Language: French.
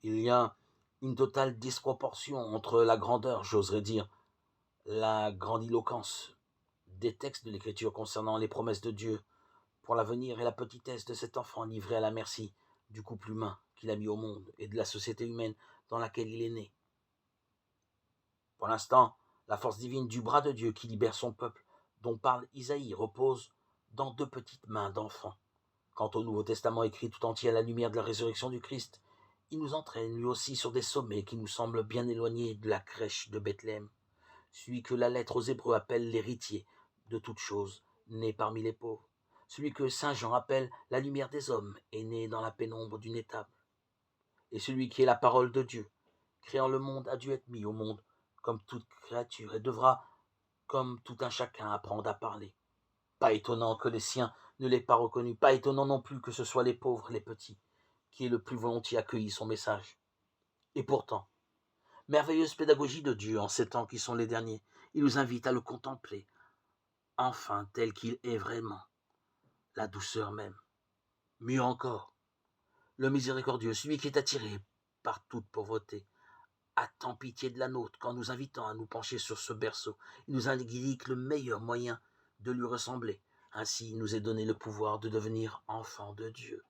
Il y a une totale disproportion entre la grandeur, j'oserais dire, la grandiloquence des textes de l'Écriture concernant les promesses de Dieu pour l'avenir et la petitesse de cet enfant livré à la merci du couple humain qu'il a mis au monde et de la société humaine dans laquelle il est né. Pour l'instant, la force divine du bras de Dieu qui libère son peuple, dont parle Isaïe, repose dans deux petites mains d'enfants. Quant au Nouveau Testament écrit tout entier à la lumière de la résurrection du Christ, il nous entraîne lui aussi sur des sommets qui nous semblent bien éloignés de la crèche de Bethléem, celui que la lettre aux Hébreux appelle l'héritier de toutes choses, né parmi les pauvres, celui que saint Jean appelle la lumière des hommes, est né dans la pénombre d'une étape, et celui qui est la parole de Dieu, créant le monde, a dû être mis au monde comme toute créature et devra, comme tout un chacun, apprendre à parler. Pas étonnant que les siens ne l'aient pas reconnu, pas étonnant non plus que ce soit les pauvres, les petits, qui aient le plus volontiers accueilli son message. Et pourtant, merveilleuse pédagogie de Dieu en ces temps qui sont les derniers, il nous invite à le contempler, enfin tel qu'il est vraiment, la douceur même. Mieux encore, le miséricordieux, celui qui est attiré par toute pauvreté, a tant pitié de la nôtre qu'en nous invitant à nous pencher sur ce berceau, il nous indique le meilleur moyen de lui ressembler. Ainsi, il nous est donné le pouvoir de devenir enfants de Dieu.